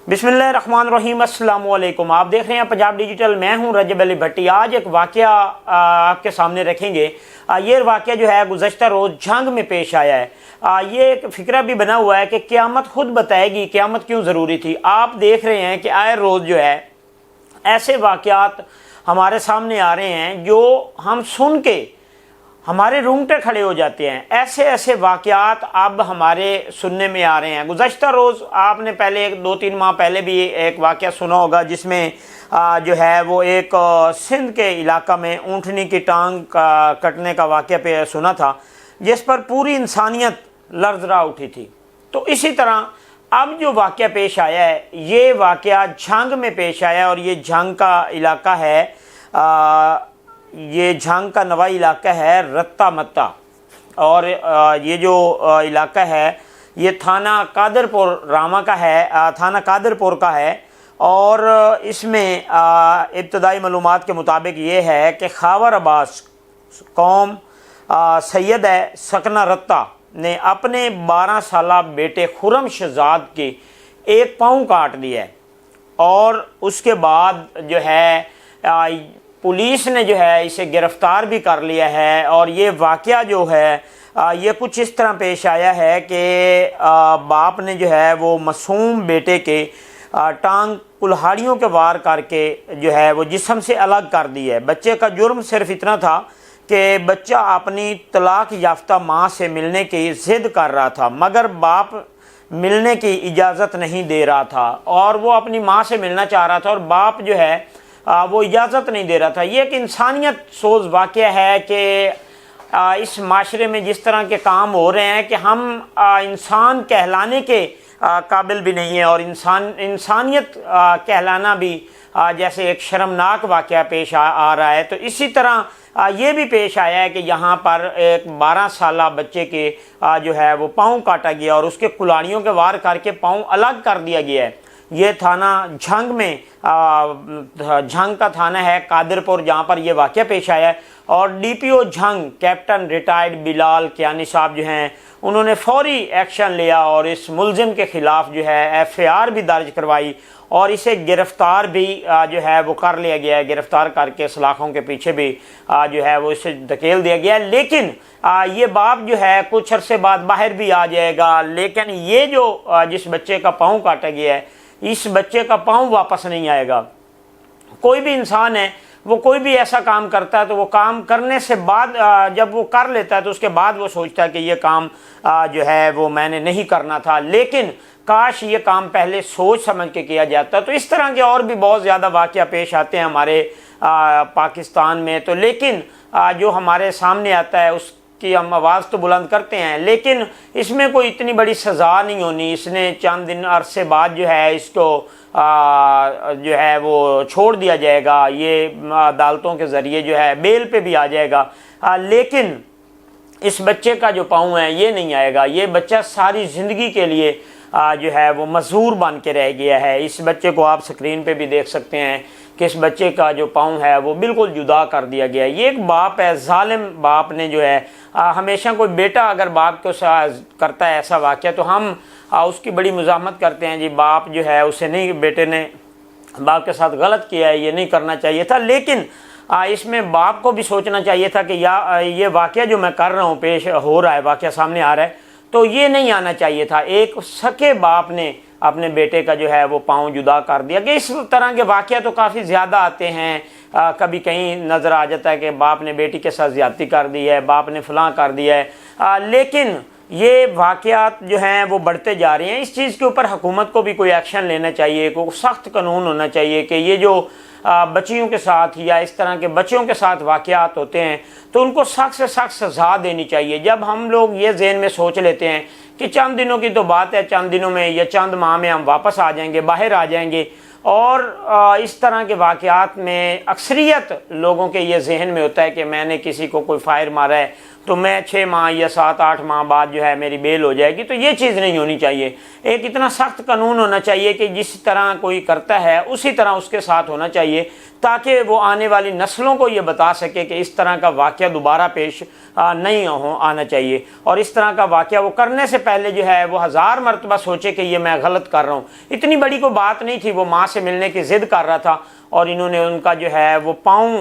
बिस्मिल्लाहिर्रहमानिर्रहीम, अस्सलाम वालेकुम। आप देख रहे हैं पंजाब डिजिटल, मैं हूं रजब अली भट्टी। आज एक वाक़या आपके सामने रखेंगे। ये वाक़या जो है गुज़श्ता रोज़ झंग में पेश आया है। ये एक फ़िक्रा भी बना हुआ है कि क़यामत खुद बताएगी क़यामत क्यों ज़रूरी थी। आप देख रहे हैं कि आए रोज़ जो है ऐसे वाक़यात हमारे सामने आ रहे हैं जो हम सुन के हमारे रूंगटे खड़े हो जाते हैं। ऐसे ऐसे वाक़यात अब हमारे सुनने में आ रहे हैं। गुज़श्ता रोज़ आपने पहले 2-3 माह पहले भी एक वाक़या सुना होगा जिसमें जो है वो एक सिंध के इलाका में ऊँटनी की टांग कटने का वाक़या पे सुना था, जिस पर पूरी इंसानियत लर्ज़रा उठी थी। तो इसी तरह अब जो वाक़या पेश आया है, ये वाक़या झंग में पेश आया और ये झंग का इलाका है, ये झंग का नवा इलाका है रत्ता मत्ता। और ये जो इलाका है ये थाना कादरपुर रामा का है, थाना कादरपुर का है। और इसमें इब्तदाई मालूमात के मुताबिक ये है कि खावर अब्बास कौम सैयद है सकना रत्ता ने अपने 12 साला बेटे खुरम शहजाद के एक पाँव काट दिया है। और उसके बाद जो है पुलिस ने जो है इसे गिरफ़्तार भी कर लिया है। और ये वाक़या जो है ये कुछ इस तरह पेश आया है कि बाप ने जो है वो मासूम बेटे के टांग कुल्हाड़ियों के वार करके जो है वो जिस्म से अलग कर दी है। बच्चे का जुर्म सिर्फ इतना था कि बच्चा अपनी तलाक याफ्ता माँ से मिलने की ज़िद कर रहा था, मगर बाप मिलने की इजाज़त नहीं दे रहा था और वो अपनी माँ से मिलना चाह रहा था और बाप जो है वो इजाज़त नहीं दे रहा था। ये एक इंसानियत सोज वाक़या है कि इस माशरे में जिस तरह के काम हो रहे हैं कि हम इंसान कहलाने के काबिल भी नहीं है और इंसानियत कहलाना भी जैसे एक शर्मनाक वाक़या पेश आ रहा है। तो इसी तरह ये भी पेश आया है कि यहाँ पर एक 12 साला बच्चे के जो है वो पाँव काटा गया और उसके कुल्हाड़ियों के वार करके पाँव अलग कर दिया गया है। ये थाना झंग में झंग का थाना है कादरपुर, जहाँ पर यह वाक़या पेश आया है। और DPO Jhang captain retired Bilal Kiyani साहब जो हैं उन्होंने फौरी एक्शन लिया और इस मुलजिम के ख़िलाफ़ जो है एफआईआर भी दर्ज करवाई और इसे गिरफ़्तार भी जो है वो कर लिया गया है। गिरफ़्तार करके सलाखों के पीछे भी जो है वो इसे धकेल दिया गया है। लेकिन ये बाप जो है कुछ अरसे बाद बाहर भी आ जाएगा। लेकिन ये जो जिस बच्चे का पाँव काटा गया है, इस बच्चे का पाँव वापस नहीं आएगा। कोई भी इंसान है वो कोई भी ऐसा काम करता है तो वो काम करने से बाद जब वो कर लेता है तो उसके बाद वो सोचता है कि ये काम जो है वो मैंने नहीं करना था, लेकिन काश ये काम पहले सोच समझ के किया जाता। तो इस तरह के और भी बहुत ज़्यादा वाक़या पेश आते हैं हमारे पाकिस्तान में। तो लेकिन जो हमारे सामने आता है उसकी हम आवाज़ तो बुलंद करते हैं, लेकिन इसमें कोई इतनी बड़ी सज़ा नहीं होनी। इसने चंद दिन अरसे बाद जो है इसको जो है वो छोड़ दिया जाएगा। ये अदालतों के ज़रिए जो है बेल पे भी आ जाएगा। लेकिन इस बच्चे का जो पाँव है ये नहीं आएगा। ये बच्चा सारी ज़िंदगी के लिए जो है वो मजदूर बन के रह गया है। इस बच्चे को आप स्क्रीन पे भी देख सकते हैं कि इस बच्चे का जो पाँव है वो बिल्कुल जुदा कर दिया गया है। ये एक बाप है, जालिम बाप ने जो है हमेशा कोई बेटा अगर बाप को करता है ऐसा वाक़या तो हम उसकी बड़ी मज़ामत करते हैं, जी बाप जो है उसे नहीं, बेटे ने बाप के साथ गलत किया है, ये नहीं करना चाहिए था। लेकिन इसमें बाप को भी सोचना चाहिए था कि ये वाक़या जो मैं कर रहा हूँ, पेश हो रहा है, वाक़या सामने आ रहा है, तो ये नहीं आना चाहिए था। एक सके बाप ने अपने बेटे का जो है वो पाँव जुदा कर दिया। कि इस तरह के वाक़या तो काफ़ी ज़्यादा आते हैं। कभी कहीं नज़र आ जाता है कि बाप ने बेटी के साथ ज़्यादती कर दी है, बाप ने फलां कर दिया है। लेकिन ये वाक़यात जो हैं वो बढ़ते जा रहे हैं। इस चीज़ के ऊपर हुकूमत को भी कोई एक्शन लेना चाहिए, कोई सख्त कानून होना चाहिए कि ये जो बच्चियों के साथ या इस तरह के बच्चों के साथ वाक़यात होते हैं तो उनको सख्त से सख्त सज़ा देनी चाहिए। जब हम लोग ये ज़हन में सोच लेते हैं कि चंद दिनों की तो बात है, चंद दिनों में या चंद माह में हम वापस आ जाएंगे, बाहर आ जाएंगे, और इस तरह के वाक़यात में अक्सरियत लोगों के ये जहन में होता है कि मैंने किसी को कोई फायर मारा है تو میں 6 ماہ یا 7-8 ماہ بعد جو ہے میری بیل ہو جائے گی، تو یہ چیز نہیں ہونی چاہیے۔ ایک اتنا سخت قانون ہونا چاہیے کہ جس طرح کوئی کرتا ہے اسی طرح اس کے ساتھ ہونا چاہیے، تاکہ وہ آنے والی نسلوں کو یہ بتا سکے کہ اس طرح کا واقعہ دوبارہ پیش نہیں آنا چاہیے، اور اس طرح کا واقعہ وہ کرنے سے پہلے جو ہے وہ 1000 مرتبہ سوچے کہ یہ میں غلط کر رہا ہوں۔ اتنی بڑی کوئی بات نہیں تھی، وہ ماں سے ملنے کی ضد کر رہا تھا اور انہوں نے ان کا جو ہے وہ پاؤں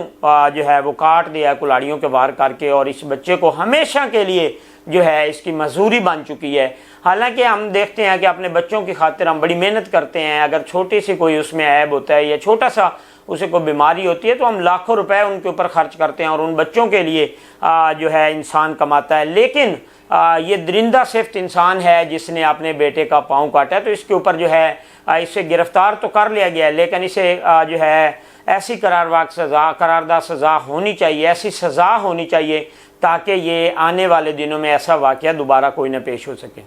جو ہے وہ کاٹ دیا کلاڑیوں کے وار کر کے، اور اس بچے کو ہمیشہ کے لیے جو ہے اس کی مزدوری بن چکی ہے۔ حالانکہ ہم دیکھتے ہیں کہ اپنے بچوں کی خاطر ہم بڑی محنت کرتے ہیں، اگر چھوٹی سی کوئی اس میں عیب ہوتا ہے یا چھوٹا سا اسے کوئی بیماری ہوتی ہے تو ہم لاکھوں روپے ان کے اوپر خرچ کرتے ہیں اور ان بچوں کے لیے جو ہے انسان کماتا ہے۔ لیکن یہ درندہ صفت انسان ہے جس نے اپنے بیٹے کا پاؤں کاٹا ہے، تو اس کے اوپر جو ہے اسے گرفتار تو کر لیا گیا ہے، لیکن اسے جو ہے ایسی قرارداد سزا ہونی چاہیے، ایسی سزا ہونی چاہیے تاکہ یہ آنے والے دنوں میں ایسا واقعہ دوبارہ کوئی نہ پیش ہو سکے۔